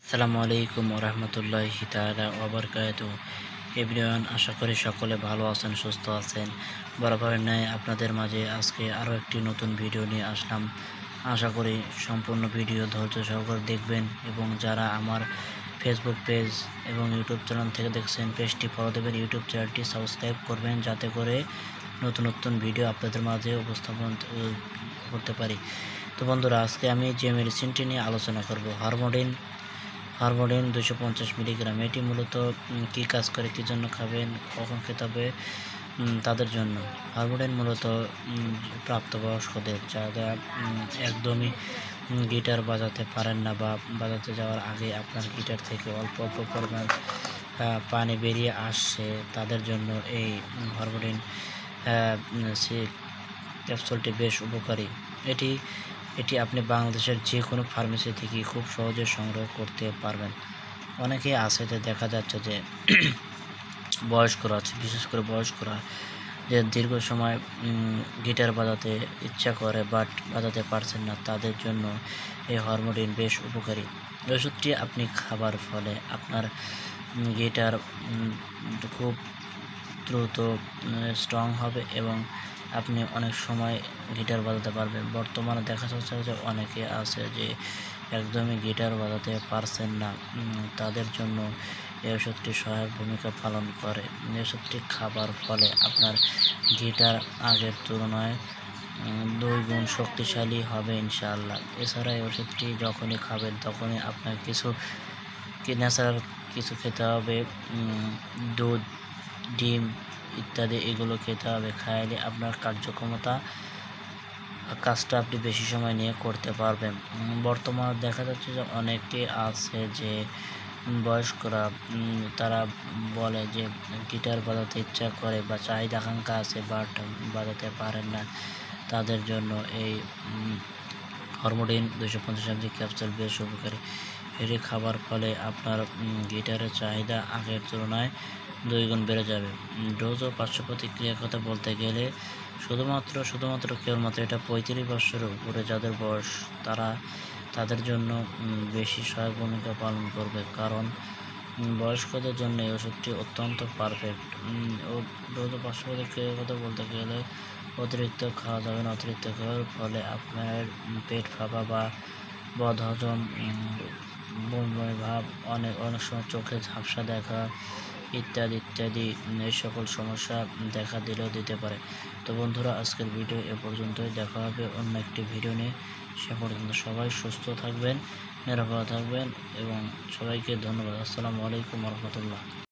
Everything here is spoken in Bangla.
আসসালামু আলাইকুম ওরহমতুল্লাহি তাআলা ওয়া বারাকাতুহু। এভরিওয়ান, আশা করি সকলে ভালো আছেন, সুস্থ আছেন। বরাবরের ন্যায় আপনাদের মাঝে আজকে আরও একটি নতুন ভিডিও নিয়ে আসলাম। আশা করি সম্পূর্ণ ভিডিও ধৈর্য সহকারে দেখবেন এবং যারা আমার ফেসবুক পেজ এবং ইউটিউব চ্যানেল থেকে দেখছেন, পেজটি ফলো দেবেন, ইউটিউব চ্যানেলটি সাবস্ক্রাইব করবেন যাতে করে নতুন নতুন ভিডিও আপনাদের মাঝে উপস্থাপন করতে পারি। তো বন্ধুরা, আজকে আমি যে মেডিসিনটি নিয়ে আলোচনা করব, হরমোডিন 250 মিলিগ্রাম। এটি মূলত কী কাজ করে, কী জন্য খাবেন, কখন খেতে হবে তাদের জন্য। হরমোডিন মূলত প্রাপ্তবয়স্কদের, যারা একদমই গিটার বাজাতে পারেন না বা বাজাতে যাওয়ার আগে আপনার গিটার থেকে অল্প অল্প পরিমাণ পানি বেরিয়ে আসছে, তাদের জন্য এই হরমোডিন ক্যাপসুলটি বেশ উপকারী। এটি আপনি বাংলাদেশের যে কোনো ফার্মেসি থেকে খুব সহজে সংগ্রহ করতে পারবেন। অনেকেই আছে যে দেখা যাচ্ছে যে বয়স্করা আছে, বিশেষ করে বয়স্করা যে দীর্ঘ সময় গিটার বাজাতে ইচ্ছা করে বাট বাজাতে পারছেন না, তাদের জন্য এই হরমোডিন বেশ উপকারী। ওষুধটি আপনি খাবার ফলে আপনার গিটার খুব দ্রুত স্ট্রং হবে এবং আপনি অনেক সময় গিটার বাজাতে পারবেন। বর্তমানে দেখা যাচ্ছে যে অনেকে আছে যে একদমই গিটার বাজাতে পারছেন না, তাদের জন্য এই ওষুধটি সহায়ক ভূমিকা পালন করে। এই ওষুধটি খাবার ফলে আপনার গিটার আগের তুলনায় 2 গুণ শক্তিশালী হবে ইনশাআল্লাহ। এছাড়া এই ওষুধটি যখনই খাবেন তখনই আপনার ন্যাচারাল কিছু খেতে হবে, দুধ, ডিম ইত্যাদি এগুলো খেতে হবে। খাইলে আপনার কাজটা আপনি বেশি সময় নিয়ে করতে পারবেন। বর্তমানে দেখা যাচ্ছে যে অনেকে আছে যে বয়স্করা, তারা বলে যে গিটার বাজাতে ইচ্ছা করে বা চাহিদা আকাঙ্ক্ষা আছে বাট বাজাতে পারেন না, তাদের জন্য এই হরমোডিন 250 mg ক্যাপসুল বেশ উপকারী। এটি খাবার ফলে আপনার গিটারের চাহিদা আগের তুলনায় 2 গুণ বেড়ে যাবে। ডোজ ও পার্শ্ব প্রতিক্রিয়ার কথা বলতে গেলে শুধুমাত্র কেবলমাত্র এটা 35 বছরের উপরে যাদের বয়স, তাদের জন্য বেশি সহায়ক ভূমিকা পালন করবে, কারণ বয়স্কদের জন্য এই ওষুধটি অত্যন্ত পারফেক্ট। ও ডোজ ও পার্শ্ব প্রতিক্রিয়ার কথা বলতে গেলে অতিরিক্ত খাওয়া যাবে না। অতিরিক্ত খাওয়ার ফলে আপনার পেট ফাঁপা বা বদহজম, বমি ভাব, অনেক সময় চোখে ঝাপসা দেখা ইত্যাদি এই সকল সমস্যা দেখা দিলেও দিতে পারে। তো বন্ধুরা, আজকের ভিডিও এ পর্যন্তই। দেখা হবে অন্য একটি ভিডিও নিয়ে। সে পর্যন্ত সবাই সুস্থ থাকবেন, নিরাপদ থাকবেন এবং সবাইকে ধন্যবাদ। আসসালামু আলাইকুম ওয়া রাহমাতুল্লাহ।